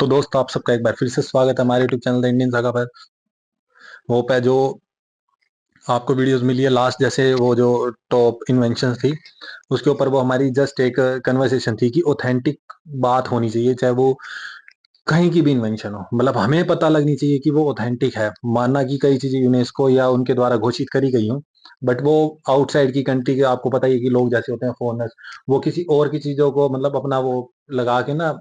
तो दोस्तों आप सबका एक बार फिर से स्वागत है हमारे YouTube channel the Indian saga पर। होप है जो आपको वीडियोस मिली है लास्ट, जैसे वो जो टॉप इन्वेंशंस थी उसके ऊपर, वो हमारी जस्ट एक कन्वर्सेशन थी कि ऑथेंटिक बात होनी चाहिए, चाहे वो कहीं की भी इन्वेंशन हो। मतलब हमें पता लगनी चाहिए कि वो ऑथेंटिक है। माना कि कई चीजें यूनेस्को या उनके द्वारा घोषित करी गई हूँ, बट वो आउटसाइड की कंट्री के, आपको पता ही है कि लोग जैसे होते हैं फॉरेनर्स, वो किसी और की चीजों को मतलब अपना वो लगा के ना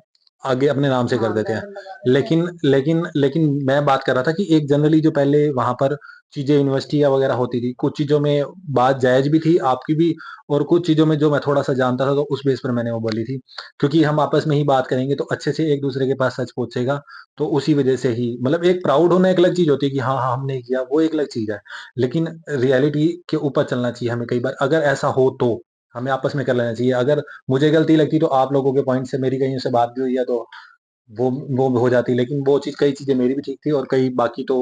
आगे अपने नाम से कर देते हैं। लेकिन मैं बात कर रहा था कि एक जनरली जो पहले वहां पर चीजें यूनिवर्सिटी या वगैरह होती थी, कुछ चीजों में बात जायज भी थी आपकी भी, और कुछ चीजों में जो मैं थोड़ा सा जानता था तो उस बेस पर मैंने वो बोली थी। क्योंकि हम आपस में ही बात करेंगे तो अच्छे से एक दूसरे के पास सच पहुंचेगा। तो उसी वजह से ही मतलब एक प्राउड होना एक अलग चीज होती है कि हाँ हाँ हमने किया, वो एक अलग चीज है। लेकिन रियलिटी के ऊपर चलना चाहिए हमें। कई बार अगर ऐसा हो तो हमें आपस में कर लेना चाहिए। अगर मुझे गलती लगती तो आप लोगों के पॉइंट से मेरी कहीं से बात भी हुई है तो वो वो हो जाती। लेकिन वो चीज, कई चीजें मेरी भी ठीक थी और कई बाकी तो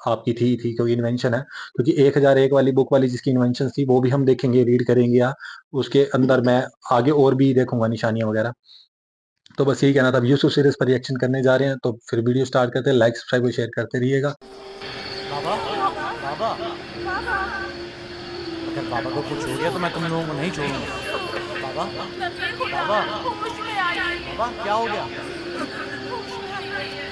आपकी थी क्योंकि इन्वेंशन है। क्योंकि 1001 वाली बुक वाली जिसकी इन्वेंशन थी वो भी हम देखेंगे, रीड करेंगे, या उसके अंदर मैं आगे और भी देखूंगा निशानियां वगैरह। तो बस यही कहना था। अब यूसुफ सीरीज पर रिएक्शन करने जा रहे हैं, तो फिर वीडियो स्टार्ट करते हैं। लाइक सब्सक्राइब और शेयर करते रहिएगा। बाबा बाबा, अगर बाबा को कुछ हो गया तो मैं तुम लोगों को नहीं छोड़ूंगा। बाबा बाबा होश में आइए। बाबा, क्या हो गया? होश में आइए।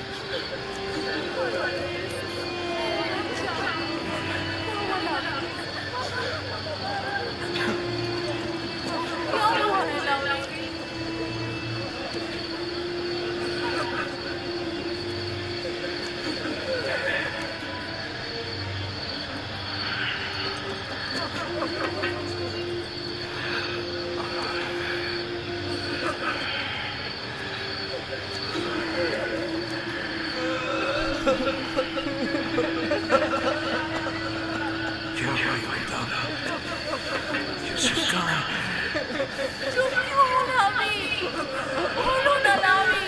क्या हुआ है लाउडी? क्या हुआ ये बता। यूसुफ कहाँ है? चुप क्यों हो नावी? बोलो ना नावी।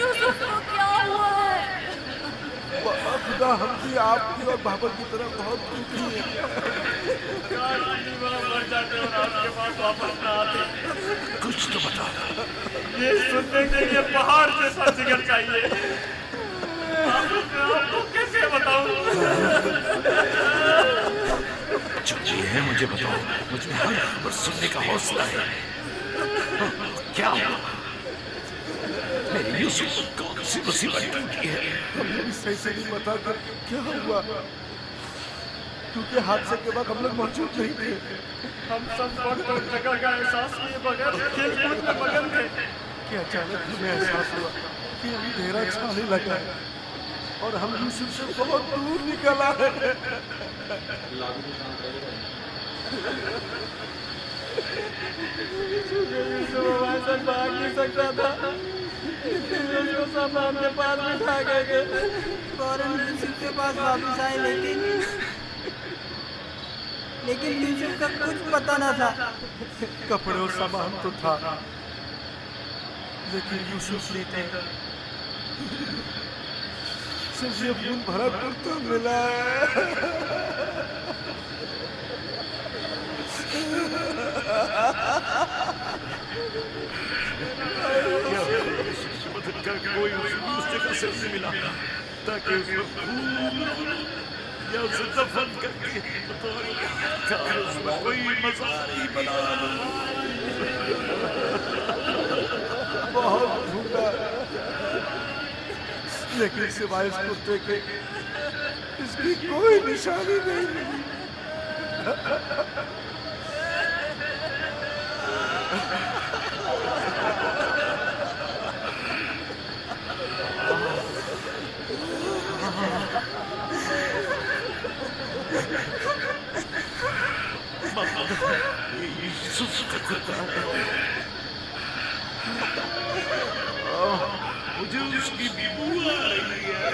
यूसुफ को क्या हुआ है? बाबा खुदा हम भी आपकी और बाबा की तरह बहुत दुखी है। मर जाते और आपके पास वापस ना आते। कुछ तो बता। ये सुनने के लिए पहाड़ जैसा जिगर चाहिए। आपको कैसे बताऊं? जो ये है मुझे बताओ। मुझे हर खबर सुनने का हौसला है। क्या हुआ? मेरे यूसुफ को कौन सी मुसीबत टूटी है? हमें भी सही से नहीं पता कि क्या हुआ, क्योंकि हादसे के बाद हम लोग मौजूद नहीं थे। हम सब वक्त और जगह का एहसास किए बगैर खेल कूद में मगन थे। कि अचानक हमें एहसास हुआ कि अंधेरा छाने लगा है और हम यूसुफ से बहुत दूर निकल आए हैं। यूसुफ हमारे साथ भाग नहीं सकता था, इसलिए उसको सामान के पास बिठा गए। फौरन यूसुफ के पास वापस आए, लेकिन यूसुफ का कुछ पता न था। कपड़े और सामान तो था, लेकिन यूसुफ ने सिर्फ ये खून भरा कुर्ता मिला है। मदद का कोई उस जगह से नहीं मिला ताकि उसको या उसे दफन करके उसमें कोई मजार ही बना। बहुत ढूंढा, लेकिन सिवाय इस कुत्ते के इसकी कोई निशानी नहीं मिली। यूसुफ का कुत्ता है। मुझे उसकी बू आ रही है।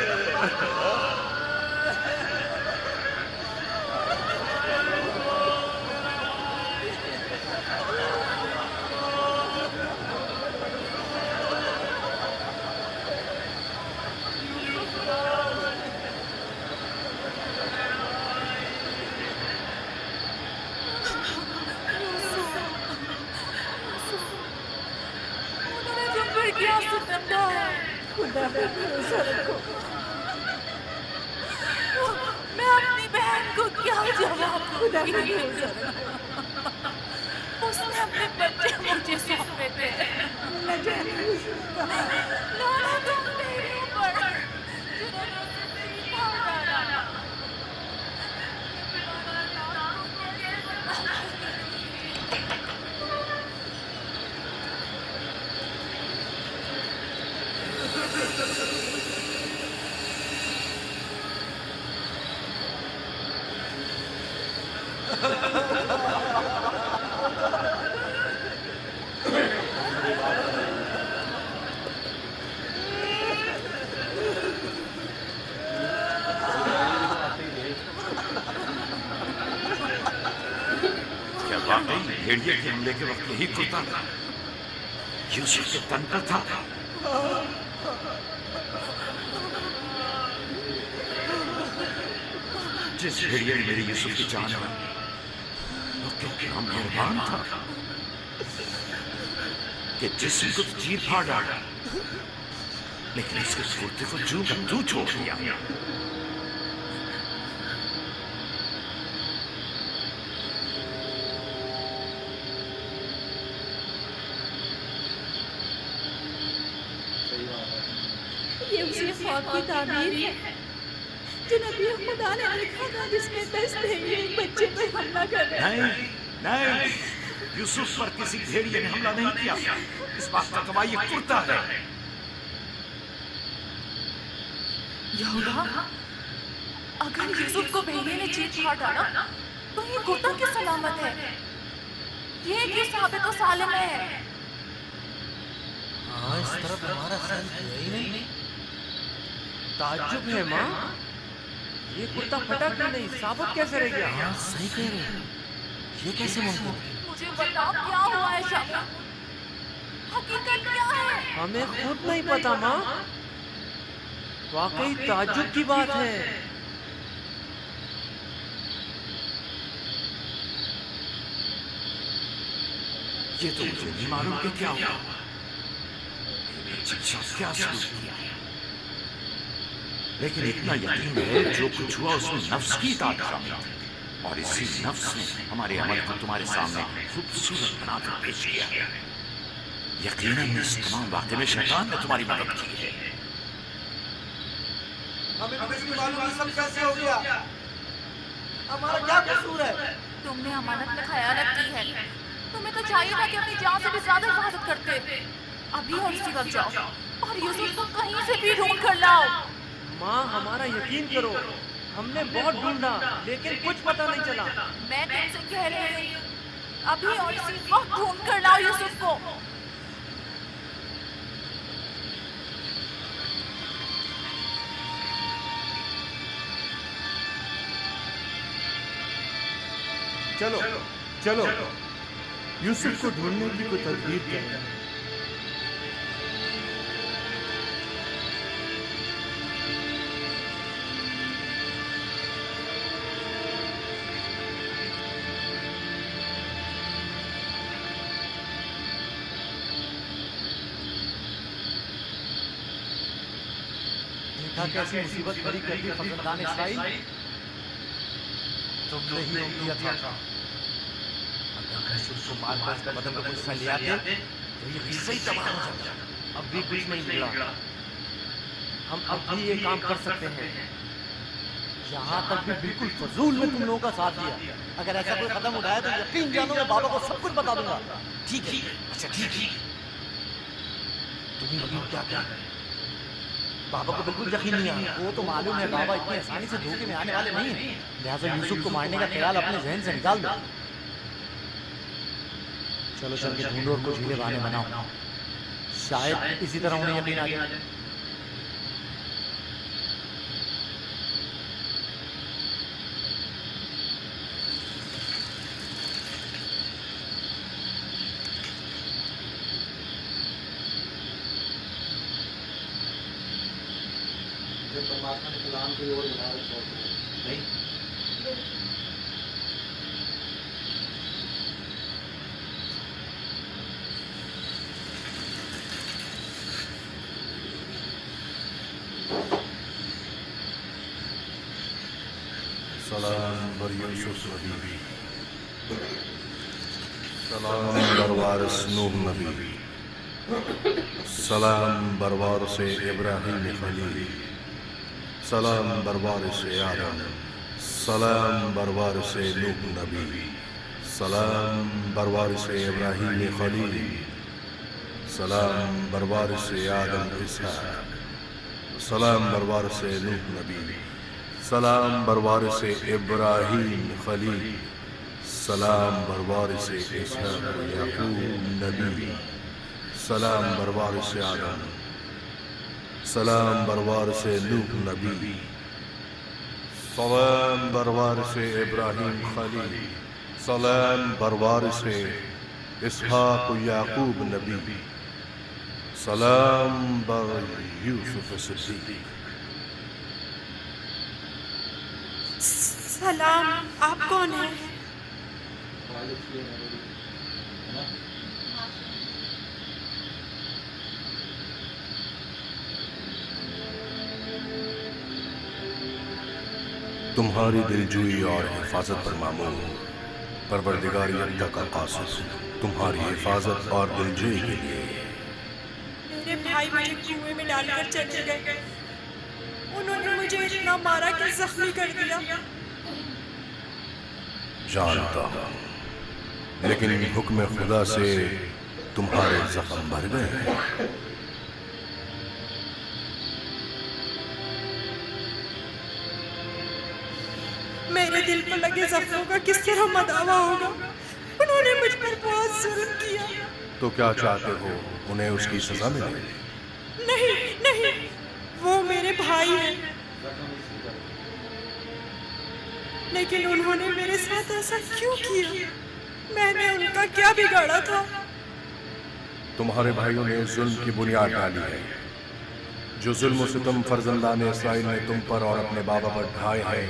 क्या सितमगा है। खुदा पे भरोसा रखो। मैं अपनी बहन को क्या जवाब दूं? खुदा पे भरोसा रखो। उसने अपने बच्चे मुझे सौंपे थे। न जाने लाना तुम मेरे ऊपर जिन्होंने उसे तीर मार डाला। क्या वाकई भेड़िए के हमले के वक्त यही कुर्ता यूसुफ के तन पर था? जिस भेड़िए ने मेरी यूसुफ की जान ली वो कितना मेहरबान था कि जिसम को तो चीर फाड़ डाला, लेकिन उसके कुर्ते को जू का तू छोड़ दिया। ये उसी ख्वाब की ताबीर है जो नबी खुदा ने लिखा था, जिसमें 10 भेड़िए एक बच्चे पर हमला कर रहे हैं। नहीं नहीं, यूसुफ पर किसी भेड़िए ने हमला नहीं किया। इस बात का गवाह ये कुर्ता है। यहूदा, अगर यूसुफ को भेड़िए ने चीर फाड़ डाला तो ये कुर्ता क्यों सलामत है? ये क्यों साबित तो सालिम है? हाँ, इस तरफ हमारा सेंस है ही नहीं। ताज्जुब है माँ, ये कुर्ता फटा क्यों नहीं, साबित कैसे रह गया? हाँ सही कह रहे हो, ये कैसे मुमकिन है? मुझे बताओ क्या हुआ है शामा? हकीकत क्या है? हमें खुद नहीं पता माँ, वाकई ताज्जुब की बात है। ये तो मुझे नहीं मालूम कि क्या हुआ। क्या शुरू किया, लेकिन इतना यकीन है जो कुछ हुआ उसमें नफ्स की इताअत शामिल थी, और इसी नफ्स ने हमारे अमल को तुम्हारे सामने खूबसूरत बनाकर पेश किया। यकीनन इस तमाम वाक़े में शैतान ने तुम्हारी मदद की है। हमें कुछ नहीं मालूम ये सब कैसे हो गया। हमारा क्या कसूर है? तुमने अमानत में खयानत की है। तुम्हें तो चाहिए था कि अपनी जान से भी ज्यादा हिफाजत करते। अभी और इसी वक्त जाओ और यूसुफ को कहीं से भी ढूंढ कर लाओ। माँ हमारा यकीन करो, हमने बहुत ढूंढा लेकिन कुछ पता नहीं चला। मैं तुमसे कह रही हूँ, अभी और इसी वक्त ढूंढ कर लाओ यूसुफ को। चलो चलो यूसुफ को ढूंढने की कोई तदबीर करें। देखा कैसी मुसीबत खड़ी कर दी फजलदान इसराइल। तुमने ही रोक दिया था। अगर यूसुफ को मार कर बदन में कुछ ले आते तो ये किस्सा ही तबाह हो जाता। अब भी कुछ नहीं मिला। हम अब भी ये काम कर सकते हैं। यहाँ तक भी बिल्कुल फजूल में तुम लोगों का साथ दिया। अगर ऐसा कोई कदम उठाया तो यकीन जानो मैं बाबा को सब कुछ बता दूंगा। ठीक है, अच्छा ठीक है। तुम्हें क्या क्या बाबा को बिल्कुल यकीन नहीं आया। वो तो मालूम है बाबा इतनी आसानी से धोखे में आने वाले नहीं हैं। लिहाजा यूसुफ को मारने का ख्याल अपने जहन से निकाल दो। चलो चल के ढूंढो और कुछ हीले बहाने बनाओ, शायद इसी तरह उन्हें यकीन आ जाए। परमात्मा ने कलाम की ओर नहीं। सलाम बर यूसुफ नबी, सलाम बर वारिस नूह नबी, सलाम बर वारिस इब्राहीम खलील, सलाम बर वारिस आदम, सलाम बर वारिस नूह नबी, सलाम बर वारिस इब्राहीम खलील, सलाम बर वारिस आदम इसहाक, सलाम बर वारिस नूह नबी, सलाम बर वारिस इब्राहीम खलील, सलाम बर वारिस इसहाक याकूब नबी, सलाम बर वारिस आदम, सलाम बर वारिस नूह नबी, सलाम बर वारिस इब्राहीम खलील, सलाम बर वारिस इसहाक याकूब नबी, सलाम बर यूसुफ सिद्दीक। सलाम, आप कौन हैं? तुम्हारी दिलजुई और हिफाजत पर मामूल परवरदिगार यक्ता का कासिद तुम्हारी हिफाजत और दिलजुई के लिए। मेरे भाई मुझे कुएं में डालकर चले गए। उन्होंने मुझे इतना मारा कि जख्मी कर दिया। जानता हूँ, लेकिन हुक्म खुदा से तुम्हारे जख्म भर गए हैं। मेरे दिल पर लगे जख्मों का किस तरह मदावा होगा? उन्होंने मुझ पर बहुत जुल्म किया। तो क्या चाहते हो, उन्हें उसकी सजा मिले? नहीं नहीं, वो मेरे भाई हैं, लेकिन उन्होंने मेरे साथ ऐसा क्यों किया? मैंने उनका क्या बिगाड़ा था? तुम्हारे भाइयों ने जुल्म की बुनियाद डाली है। जो जुल्म सितम फर्जंदान इसराइल ने तुम पर और अपने बाबा पर ढाए हैं,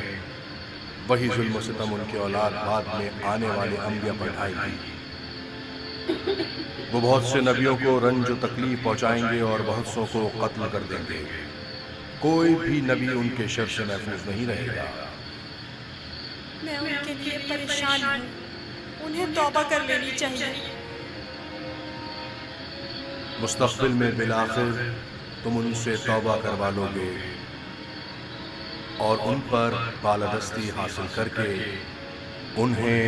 वही जुल्म सितम उनके औलाद बाद में आने वाले अंबिया पर ढाएगी। वो बहुत से नबियों को रंज और तकलीफ पहुंचाएंगे और बहुत सौ को कत्ल कर देंगे। कोई भी नबी उनके शर से महफूज नहीं रहेगा। मैं उनके लिए परेशान हूँ। उन्हें तौबा कर लेनी चाहिए। मुस्तक़बिल में बिलाखिर तुम उनसे तौबा करवा लोगे और उन पर बालादस्ती हासिल करके उन्हें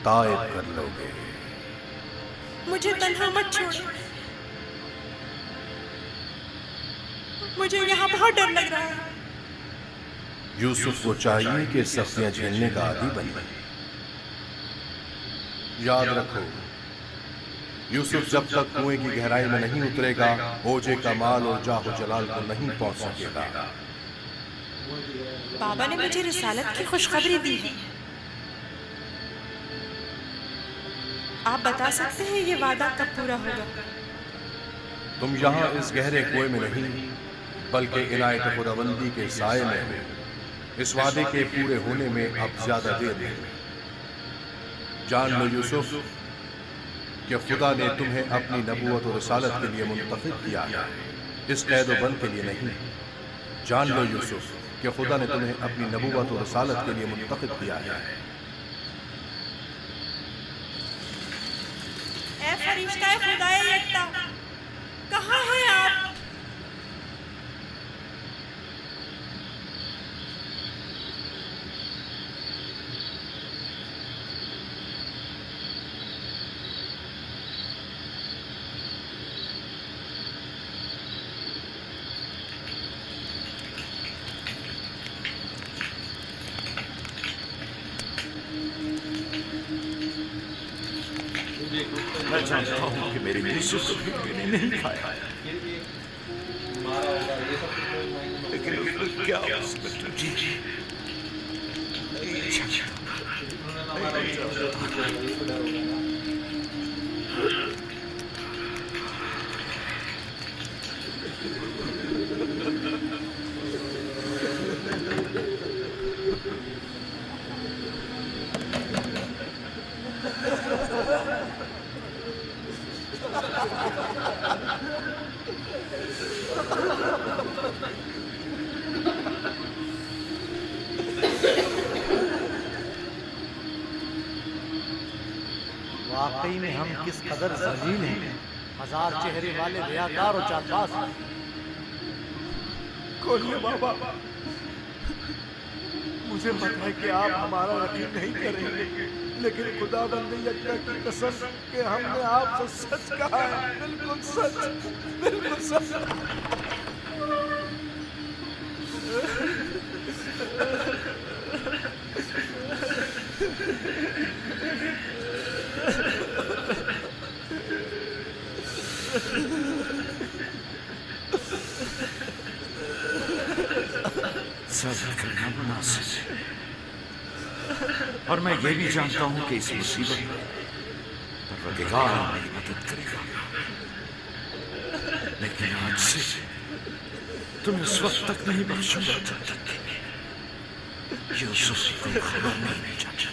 ताइब कर लोगे। मुझे तन्हा मत छोड़ो। मुझे यहाँ बहुत डर लग रहा है। यूसुफ को चाहिए कि सख्तियां झेलने का आदी बने। याद रखो, यूसुफ जब तक कुएं की गहराई में नहीं उतरेगा, ओजे का माल और जाहो जलाल को नहीं पहुंच सकेगा। बाबा ने मुझे रिसालत की खुशखबरी दी है। आप बता सकते हैं ये वादा कब पूरा होगा? तुम यहाँ इस गहरे कुएं में नहीं, बल्कि इनायत खुदाबंदी के साए में हो। इस वादे के पूरे होने में अब ज्यादा देर नहीं। जान लो यूसुफ कि खुदा ने तुम्हें अपनी नबूवत और रिसालत के लिए मुंतखब किया है, इस कैद बंद के लिए नहीं। जान लो यूसुफ कि खुदा ने तुम्हें अपनी नबूवत और रिसालत के लिए मुंतखब किया है। ऐ फरिश्ता खुदाए यक्ता, कहाँ हैं आप? मैं जानता हूँ कि मेरे यूसुफ कभी मैंने नहीं खाया, लेकिन क्या उसमें तुझे नहीं चाहता। वाकई में हम किस कदर जलील हैं, 1000 चेहरे वाले रियाकार और चालबाज। खोलिए बाबा, मुझे पता है कि आप हमारा यकीन नहीं करेंगे, लेकिन खुदा बंदे यज्ञ की कसम कि हमने आपसे सच कहा है, बिल्कुल सच, बिल्कुल सच। सब्र करना मुनासिब है, और मैं ये भी जानता हूं कि इस मुसीबत में परवरदिगार मेरी मदद करेगा। लेकिन आज से तुम्हें उस वक्त तक नहीं बख्शूंगा जब तक कि यूसुफ को खबर नहीं मिल जाती।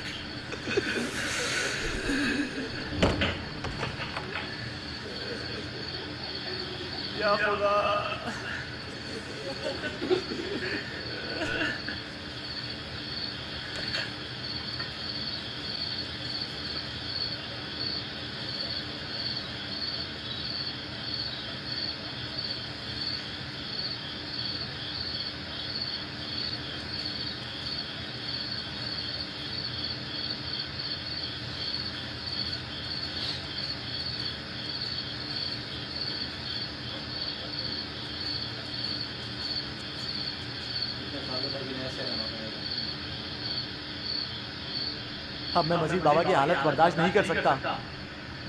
या खुदा, अब मैं मजीद बाबा की हालत बर्दाश्त नहीं कर सकता।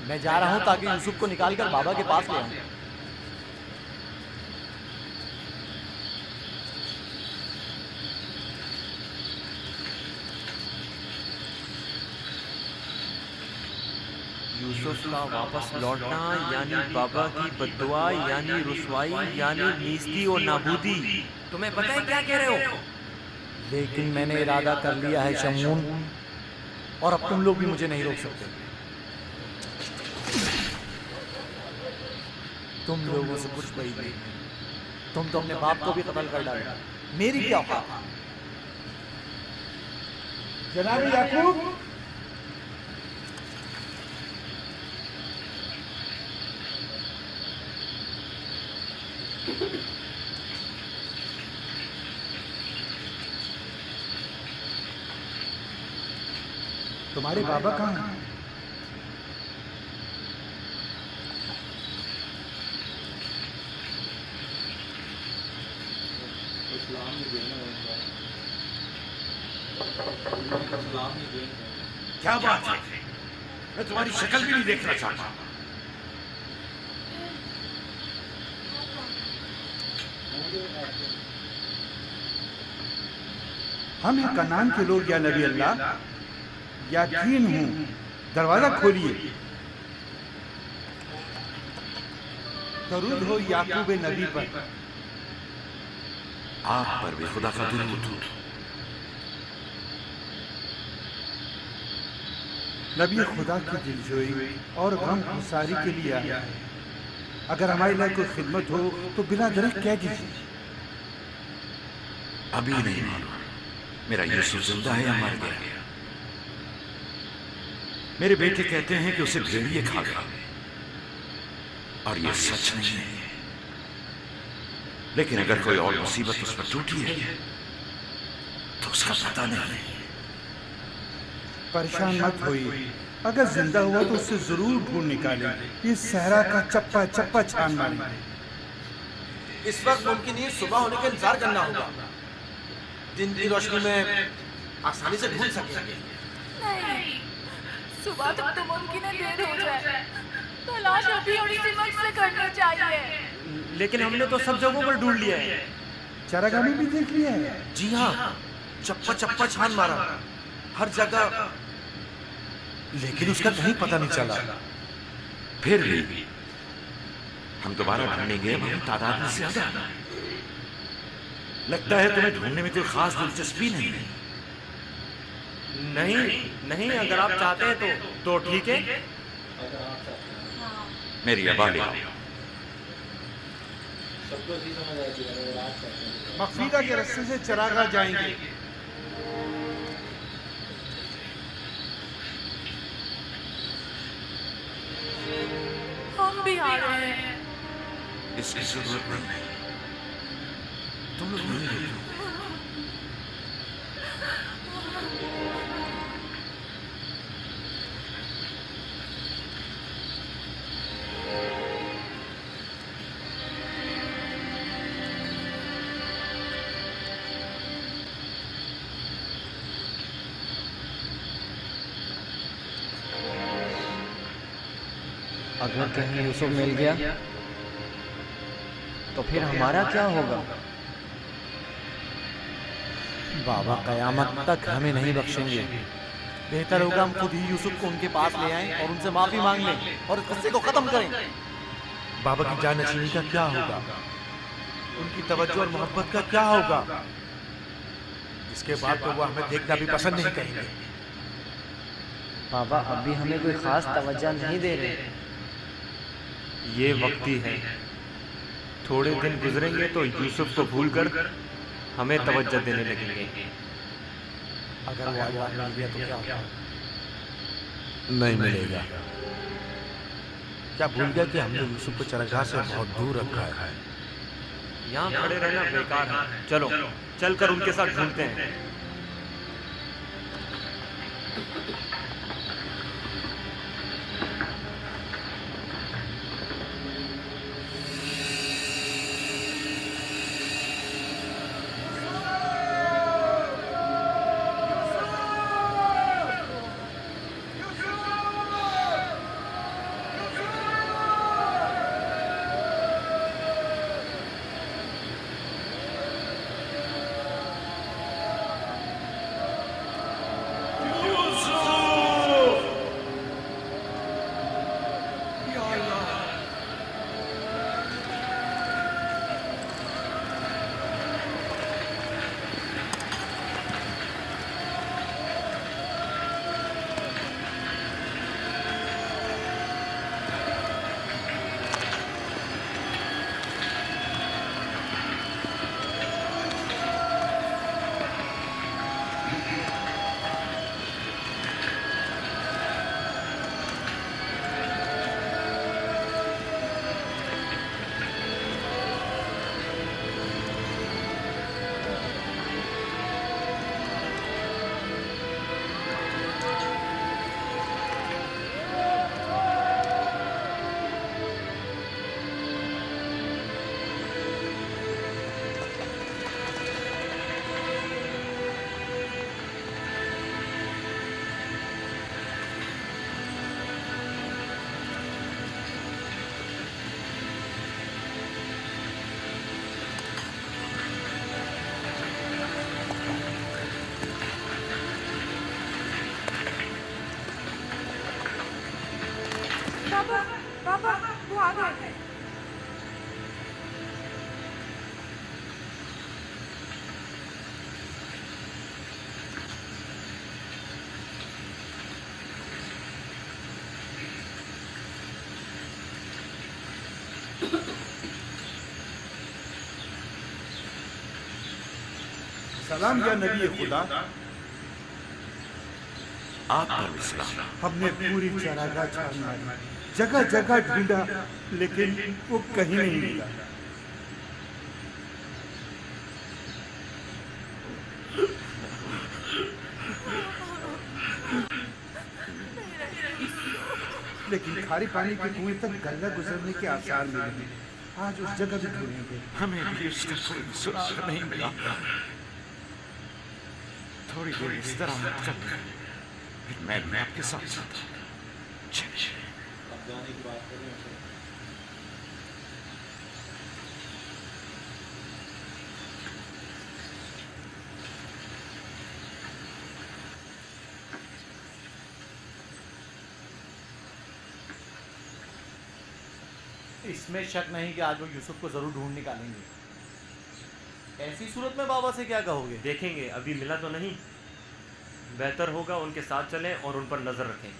मैं जा रहा हूं ताकि यूसुफ को निकालकर बाबा के पास ले आऊं। यूसुफ का वापस लौटना यानी बाबा की बद्दुआ, यानी रुसवाई, यानी नीस्ती और नाबूदी। तुम्हें पता है क्या कह रहे हो? लेकिन मैंने इरादा कर लिया है शमून, और अब तुम लोग भी मुझे नहीं रोक सकते। तुम लोगों से कुछ बड़ी नहीं, तुम तो अपने बाप को भी कत्ल कर डाला, मेरी क्या औकात? जनाब याकूब, तुम्हारे बाबा कहाँ हैं? क्या बात है? मैं तुम्हारी शक्ल भी नहीं देखना चाहता। हम हैं कनान के लोग या नबी अल्लाह, यकीन हूं, दरवाजा खोलिए। दरूद हो याकूब नबी पर। आप पर भी खुदा का दुरूद हो। नबी खुदा की दिलजोई और गम गुसारी के लिए आया है। अगर हमारे लिए कोई खिदमत हो तो बिना दरख कह दीजिए। अभी नहीं मालूम मेरा यूसुफ जिंदा है या मर गया। मेरे बेटे कहते हैं कि उसे भेड़िए खा गया, और ये सच नहीं है। लेकिन अगर कोई और मुसीबत उस पर टूटी है तो उसका पता नहीं। परेशान मत होइए, अगर जिंदा हुआ तो उससे जरूर ढूंढ निकालें। इस सहरा का चप्पा चप्पा छान मारेंगे। इस वक्त मुमकिन ही सुबह होने का इंतजार करना होगा। दिन की रोशनी में आसानी से ढूंढ सकेंगे। नहीं, सुबह तक तो मुमकिन है देर हो जाए। तलाश अभी और इसी वक्त से करनी चाहिए। लेकिन हमने तो सब जगहों पर ढूंढ लिया है। चारागाह में भी देख लिया है। जी हाँ, चप्पा चप्पा छान मारा हर जगह, लेकिन उसका कहीं पता नहीं चला। फिर भी हम दोबारा ढूंढेंगे। हमारी तादाद में ज्यादा है। लगता है तुम्हें ढूंढने में कोई खास दिलचस्पी नहीं है। नहीं, अगर आप चाहते हैं तो ठीक है। मेरी आबादी मकफीदा के रास्ते से चरागाह जाएंगे। भी आ रहे हैं। इसकी जरूरत नहीं है, तुम लोग नहीं देखो। अगर कहीं यूसुफ मिल गया तो फिर हमारा क्या होगा? बाबा कयामत तक हमें नहीं बख्शेंगे। बेहतर होगा हम खुद ही यूसुफ को उनके पास ले आएं और उनसे माफी मांग लें और इस किस्से को खत्म करें। बाबा की जानशीनी का क्या होगा? उनकी तवज्जो और मोहब्बत का क्या होगा? इसके बाद तो वो हमें देखना भी पसंद नहीं करेंगे। बाबा अभी हमें कोई खास तवज्जो नहीं दे रहे। ये वक्त ही है, थोड़े दिन गुजरेंगे तो यूसुफ को भूलकर हमें तवज्जो देने लगेंगे। अगर वो आज मिल गया तो क्या होगा? नहीं मिलेगा। क्या भूल गया कि हमने यूसुफ को चरगाह से बहुत दूर रखा है? यहाँ खड़े रहना बेकार है। चलो चलकर उनके साथ ढूंढते हैं। बाबा बाबा वो आ गए। सलाम या नबी खुदा। आप पर भी सलाम। हमने पूरी चरागाह छान मारी, जगह जगह ढूंढा, लेकिन वो कहीं नहीं मिला। लेकिन खारे पानी के कुएं तक गंगा गुजरने के आसार मिले हैं। आज उस जगह भी ढूंढेंगे। हमें भी उसका कोई सुराग नहीं मिला। थोड़ी देर इस तरह मत कर, फिर मैं भी आपके साथ साथ चलिए। इसमें शक नहीं कि आज वो यूसुफ को जरूर ढूंढ निकालेंगे। ऐसी सूरत में बाबा से क्या कहोगे? देखेंगे, अभी मिला तो नहीं। बेहतर होगा उनके साथ चलें और उन पर नजर रखें।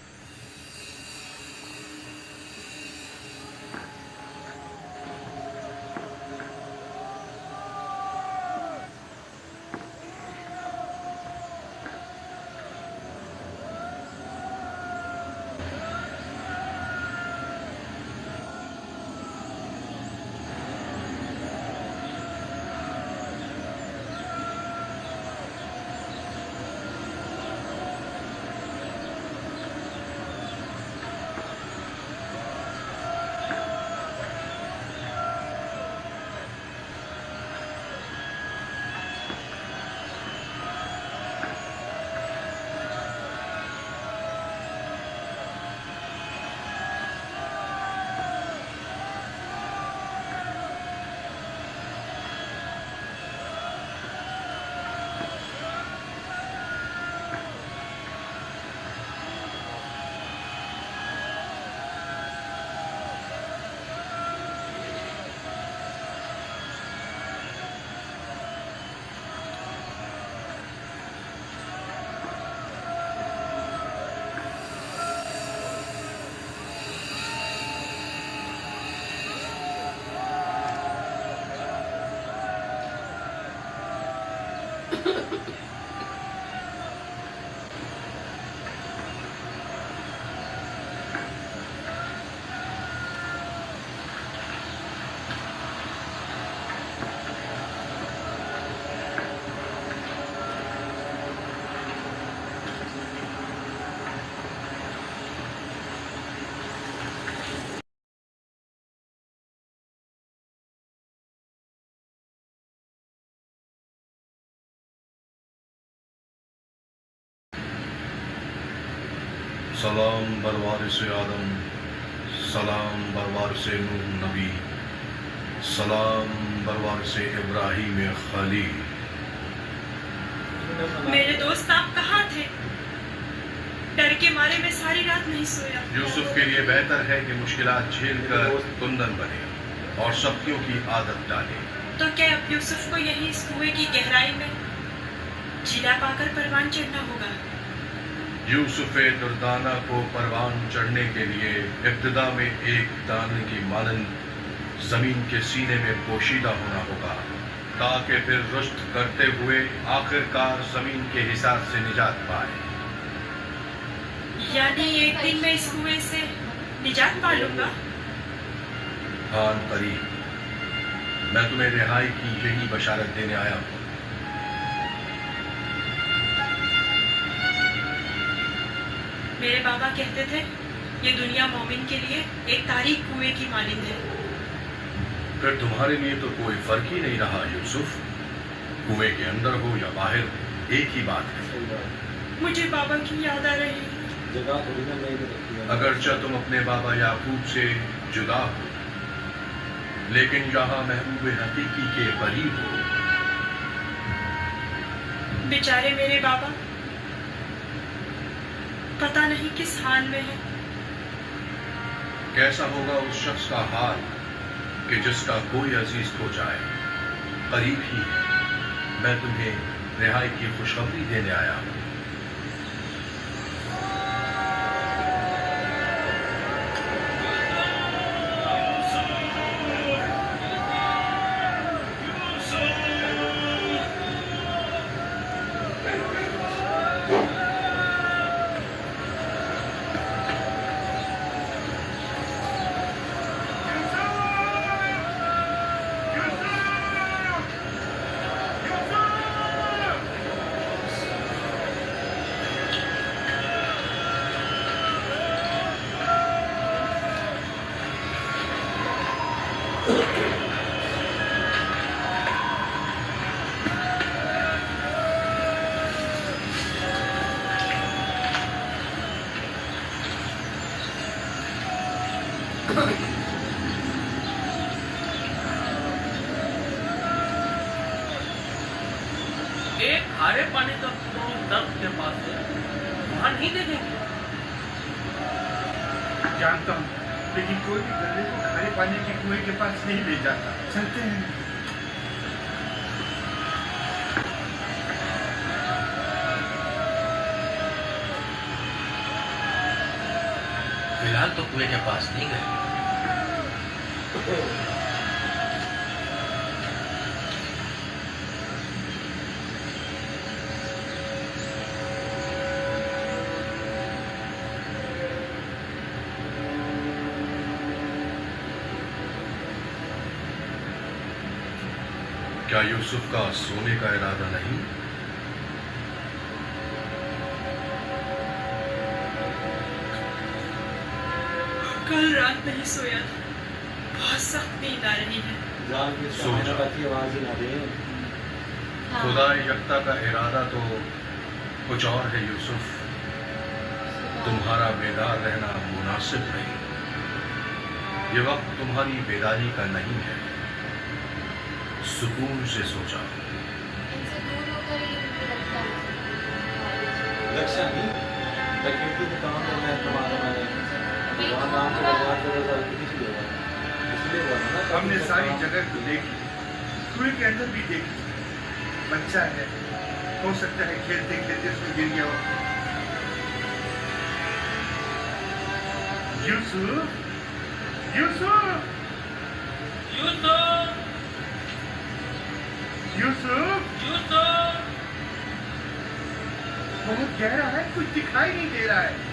सलाम बरवारिस आदम, सलाम बरवारिस नूह नबी, सलाम बरवारिस इब्राहीम खलील। मेरे दोस्त आप कहाँ थे? डर के मारे मैं सारी रात नहीं सोया। यूसुफ के लिए बेहतर है कि मुश्किलात झेल कर कुंदन बने और सख्तियों की आदत डाले। तो क्या अब यूसुफ को यही इस कुएं की गहराई में जिला पाकर परवान चढ़ना होगा? यूसुफ दुर्दाना को परवान चढ़ने के लिए इब्तिदा में एक दाने की मानंद जमीन के सीने में पोशीदा होना होगा, ताकि फिर रुश्त करते हुए आखिरकार जमीन के हिसाब से निजात पाए। यानी एक दिन मैं इस कुएं से निजात पा लूंगा? हाँ करीब, मैं तुम्हें रिहाई की यही बशारत देने आया हूँ। मेरे बाबा कहते थे ये दुनिया मोमिन के लिए एक तारीख कुएं की मानंद है। फिर तुम्हारे लिए तो कोई फर्क ही नहीं रहा यूसुफ, कुएं के अंदर हो या बाहर, एक ही बात है। मुझे बाबा की याद आ रही है। अगरचा तुम अपने बाबा याकूब से जुदा हो, लेकिन यहाँ महबूब हकीकी के करीब हो। बेचारे मेरे बाबा पता नहीं किस हाल में है। कैसा होगा उस शख्स का हाल कि जिसका कोई अजीज खो जाए? करीब ही है, मैं तुम्हें रिहाई की खुशखबरी देने आया हूँ। एक खारे पानी का कुआं दर्द के पास है, वहां नहीं देखेंगे। जानता हूँ, लेकिन कोई भी गधे को खारे पानी के कुएं के पास नहीं ले जाता। चलते हैं। फिलहाल तो कुएं के पास नहीं गए। क्या यूसुफ का सोने का इरादा नहीं? कल रात नहीं सोया था, बहुत सख्त नींद आ रही है। सो जाओ। खुदा यकता का इरादा तो कुछ और है यूसुफ, तुम्हारा बेदार रहना मुनासिब नहीं। ये वक्त तुम्हारी बेदारी का नहीं है, सुकून से सो जाओ। रक्षा नहीं, प्रकृति को काम करना है तुम्हारा। हमने सारी जगह को देखी, कुएं के अंदर भी देखी। बच्चा है, हो सकता है खेलते खेलते उसमें गिर गया हो। यूसुफ, यूसुफ, यूसुफ, यूसुफ, यूसुफ। बहुत गहरा है, कुछ दिखाई नहीं दे रहा है।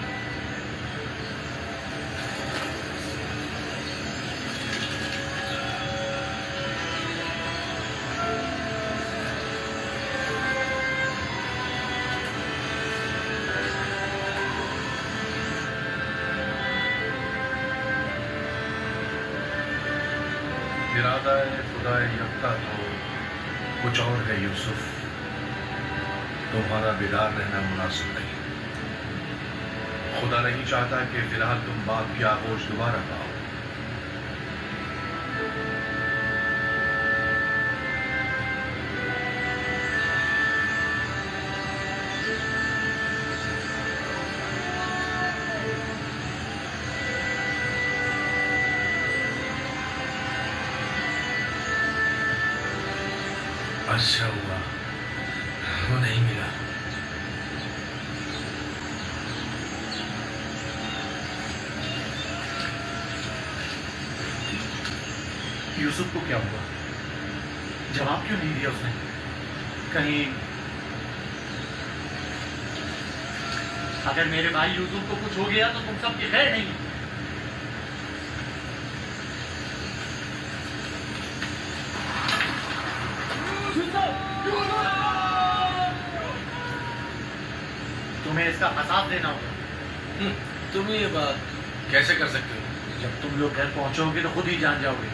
इरादा है खुदा यकता तो कुछ और है यूसुफ, तुम्हारा बेदार रहना मुनासिब नहीं। खुदा नहीं चाहता कि फिलहाल तुम बाप की आगोश दोबारा पाओ। अच्छा हुआ वो नहीं मिला। यूसुफ को क्या हुआ? जवाब क्यों नहीं दिया उसने? कहीं अगर मेरे भाई यूसुफ को कुछ हो गया तो तुम सबकी खैर नहीं। तुम्हें इसका एहसास देना होगा। तुम ये बात कैसे कर सकते हो? जब तुम लोग घर पहुंचोगे तो खुद ही जान जाओगे।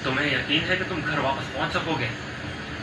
तुम्हें यकीन है कि तुम घर वापस पहुंच सकोगे?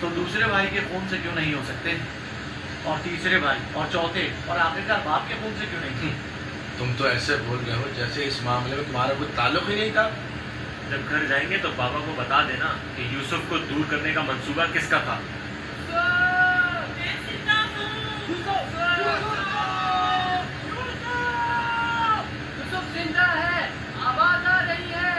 तो दूसरे भाई के खून से क्यों नहीं हो सकते? और तीसरे भाई और चौथे और आखिरकार बाप के खून से क्यों नहीं? तुम तो ऐसे बोल रहे हो जैसे इस मामले में तुम्हारा कोई ताल्लुक ही नहीं था। जब घर जाएंगे तो बाबा को बता देना कि यूसुफ को दूर करने का मंसूबा किसका था। यूसुफ जिंदा है, आवाज आ रही है।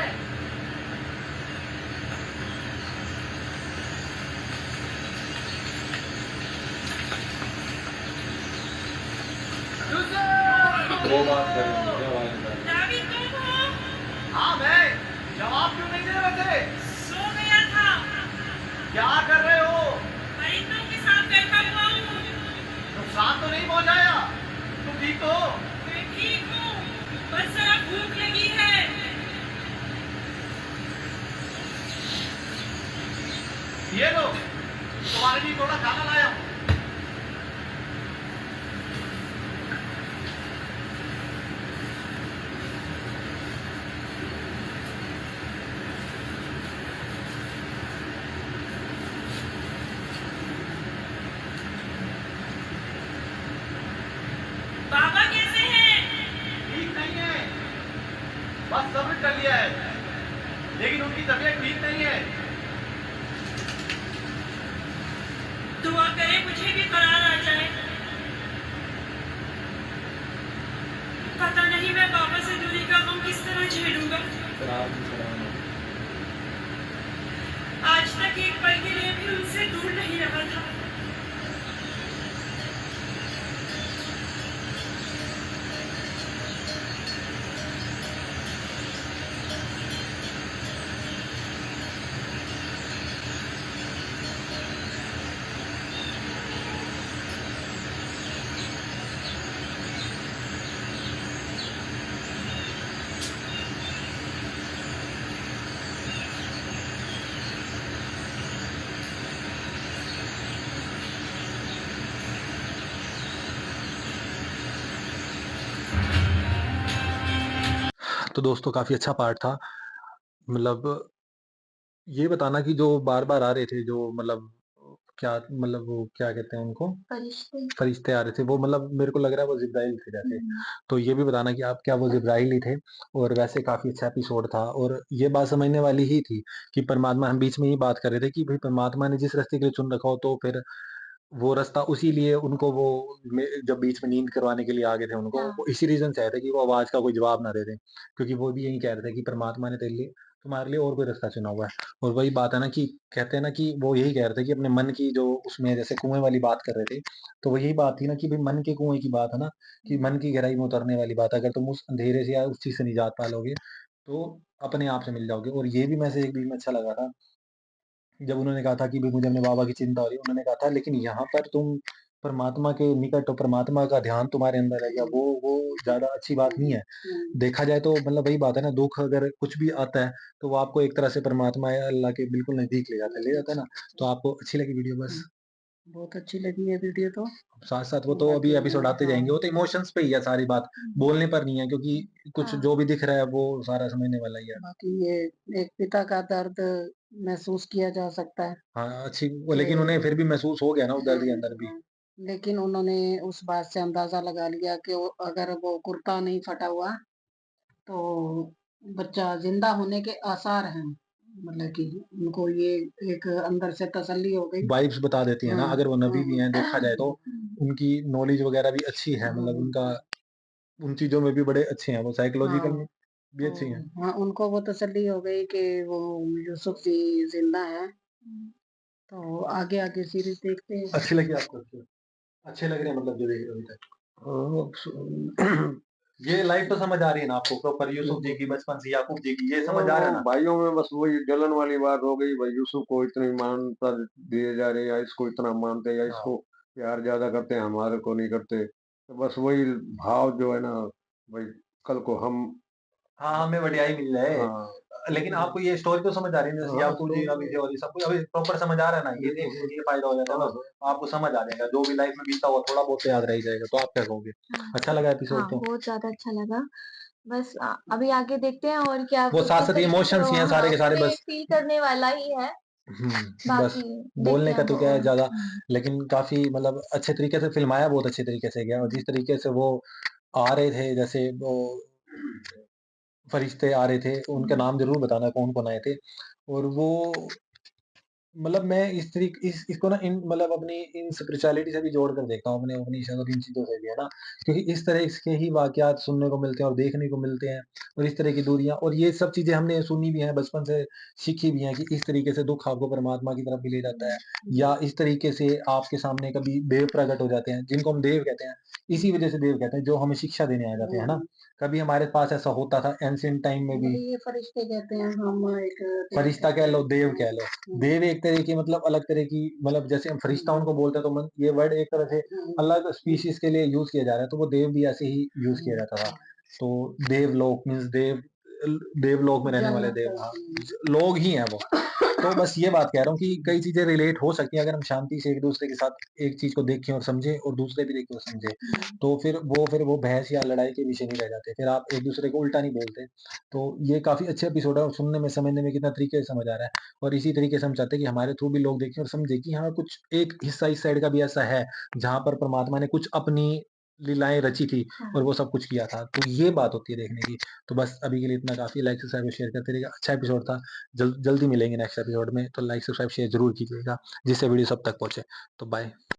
दावीद तुम हो? हाँ मैं। जवाब क्यों नहीं दे रहे थे? सो गया था। क्या कर रहे हो? परिंदों के साथ बैठा हुआ हूँ। नुकसान तो नहीं पहुंचाया? तुम ठीक हो? मैं ठीक हूँ, बस जरा भूख लगी है। ये लो, तुम्हारे लिए थोड़ा खाना लाया हूँ। बाबा कैसे हैं? ठीक नहीं है, बस सब्र कर लिया है, लेकिन उनकी तबीयत ठीक नहीं है। दुआ करें मुझे भी करार आ जाए। पता नहीं मैं बाबा से दूरी का गम किस तरह झेलूंगा। आज तक एक पल के लिए भी उनसे दूर नहीं रहा था। तो दोस्तों काफ़ी अच्छा पार्ट था। मतलब ये बताना कि जो बार-बार आ रहे थे, जो मतलब क्या मतलब वो क्या कहते हैं उनको? फरिश्ते आ रहे थे, वो मतलब मेरे को लग रहा है वो जिब्राइल थे जैसे। तो ये भी बताना कि आप क्या वो जिब्राइल ही थे? और वैसे काफ़ी अच्छा एपिसोड था और ये बात समझने वाली ही थी कि परमात्मा, हम बीच में ही बात कर रहे थे कि भई परमात्मा ने जिस रास्ते के लिए चुन रखा हो तो फिर वो रास्ता उसी लिए उनको वो जब बीच में नींद करवाने के लिए आ गए थे उनको, वो इसी रीज़न से आए थे कि वो आवाज़ का कोई जवाब ना दे दें। क्योंकि वो भी यही कह रहे थे कि परमात्मा ने तेरे लिए तुम्हारे लिए और कोई रास्ता चुना हुआ है। और वही बात है ना कि कहते हैं ना कि वो यही कह रहे थे कि अपने मन की जो उसमें जैसे कुएँ वाली बात कर रहे थे, तो वो यही बात थी ना कि भई मन के कुएँ की बात है ना, कि मन की गहराई में उतरने वाली बात है। अगर तुम उस अंधेरे से या उस चीज़ से निजात पा लोगे, तो अपने आप से मिल जाओगे। और ये भी मैसेज एक बीच में अच्छा लगा था जब उन्होंने कहा था कि भई मुझे अपने बाबा की चिंता हो रही है, उन्होंने कहा था लेकिन यहाँ पर तुम परमात्मा के निकट हो, परमात्मा का ध्यान तुम्हारे अंदर है, या वो ज़्यादा अच्छी बात नहीं है। देखा जाए तो मतलब वही बात है ना, दुःख अगर कुछ भी आता है, तो वो आपको एक तरह से परमात्मा या अल्लाह के बिल्कुल नज़दीक ले जाता है ना। तो आपको अच्छी लगी वीडियो? बस बहुत अच्छी लगी है वीडियो तो। साथ-साथ वो तो अभी एपिसोड आते जाएँगे, वो तो इमोशंस पे ही है सारी बात, बोलने पर नहीं है क्योंकि कुछ हाँ। जो भी दिख रहा है वो सारा समझने वाला ही है। बाकी ये एक पिता का दर्द महसूस किया जा सकता है हाँ, अच्छी लेकिन उन्हें फिर भी महसूस हो गया ना उस दर्द के अंदर भी। लेकिन उन्होंने उस बात से अंदाजा लगा लिया कि अगर वो कुर्ता नहीं फटा हुआ तो बच्चा जिंदा होने के आसार हैं। मतलब कि उनको ये एक अंदर से तसल्ली हो गई। वाइब्स बता देती है ना, अगर वो नबी भी हैं देखा जाए तो उनकी नॉलेज वगैरह भी अच्छी है, मतलब उनका उन चीजों में भी बड़े अच्छे हैं, वो साइकोलॉजिकल में भी अच्छी हैं। हाँ, उनको वो तसल्ली हो गई कि वो यूसुफ जी जिंदा है। तो आगे आगे सीरीज देखते हैं। अच्छी लगी आपको? अच्छे लग रहे हैं मतलब जो देख रहे हो अभी तक? ये लाइफ तो समझ आ रही है ना आपको प्रॉपर, यूसुफ जी की बचपन से याकूब जी की, ये समझ आ रहा है ना? भाइयों में बस वही जलन वाली बात हो गई, भाई यूसुफ को इतनी मानता दिए जा रहे हैं, या इसको इतना मानते हैं, या इसको प्यार ज्यादा करते हैं, हमारे को नहीं करते। तो बस वही भाव जो है ना भाई, कल को हम हाँ, हमें बढ़ियाई मिल जाए। हाँ लेकिन आपको ये स्टोरी तो समझ आ रही है जैसे याकूब जी नबी थे और ये सब कुछ अभी प्रॉपर समझ आ रहा है ना? ये देखने से ये फायदा हो जाता है बस, आपको समझ आ जाएगा जो भी लाइफ में बीता हुआ थोड़ा बहुत तो याद रह ही जाएगा। तो आप क्या कहोगे? अच्छा लगा एपिसोड हाँ, तो? बहुत ज़्यादा अच्छा लगा। बस अभी आगे देखते हैं और क्या वो कुछ साथ जिस साथ तरीके से इमोशंस ही हैं सारे के सारे हमें बस। फील करने वाला ही है। बस बाकी देखते बोलने हैं का अब तो क्या है और ज़्यादा, लेकिन काफ़ी मतलब अच्छे तरीके से फ़िल्माया बहुत अच्छे तरीके से गया और जिस तरीके से वो आ रहे थे जैसे वो फरिश्ते आ रहे थे, उनका नाम ज़रूर बताना कौन-कौन आए थे और वो मतलब मैं इस इसको ना इन मतलब अपनी इन स्पिरिचुअलिटी से भी जोड़कर देखता हूँ, अपने उपनिषद और इन चीज़ों से भी, है ना? क्योंकि इस तरह के ही वाक़यात सुनने को मिलते हैं और देखने को मिलते हैं और इस तरह की दूरियाँ और ये सब चीज़ें हमने सुनी भी हैं, बचपन से सीखी भी हैं कि इस तरीके से दुःख आपको परमात्मा की तरफ भी ले जाता है या इस तरीके से आपके सामने कभी देव प्रकट हो जाते हैं, जिनको हम देव कहते हैं, इसी वज़ह से देव कहते हैं, जो हमें शिक्षा देने आ जाते हैं, है ना? कभी हमारे पास ऐसा होता था एंशिएंट टाइम में भी। ये फरिश्ते कहते हैं, हम एक फरिश्ता कह लो, देव कह लो। देव एक तरह की मतलब अलग तरह की मतलब जैसे हम फरिश्ता उनको बोलते हैं तो मन ये वर्ड एक तरह से अलग स्पीशीज़ के लिए यूज़ किया जा रहा है, तो वो देव भी ऐसे ही यूज़ किया जाता था। तो देवलोक मीन्स देवलोक में रहने वाले देव, हाँ, लोग ही हैं वो। तो बस ये बात कह रहा हूँ कि कई चीज़ें रिलेट हो सकती हैं अगर हम शांति से एक-दूसरे के साथ एक चीज़ को देखें और समझें और दूसरे भी देखें और समझें, तो फिर वो बहस या लड़ाई के विषय नहीं रह जाते। फिर आप एक-दूसरे को उल्टा नहीं बोलते। तो ये काफ़ी अच्छे एपिसोड है और सुनने में, समझने में कितना तरीके से समझ आ रहा है और इसी तरीके से हम चाहते हैं कि हमारे थ्रू भी लोग देखें और समझें कि हाँ, कुछ एक हिस्सा इस साइड का भी ऐसा है, जहाँ पर परमात्मा ने कुछ अपनी लीलाएँ रची थी और वो सब कुछ किया था। तो ये बात होती है देखने की। तो बस अभी के लिए इतना काफ़ी, लाइक सब्सक्राइब और शेयर करते रहिएगा। अच्छा एपिसोड था, जल्दी मिलेंगे नेक्स्ट एपिसोड में, तो लाइक सब्सक्राइब शेयर ज़रूर कीजिएगा, जिससे वीडियो सब तक पहुँचे। तो बाय।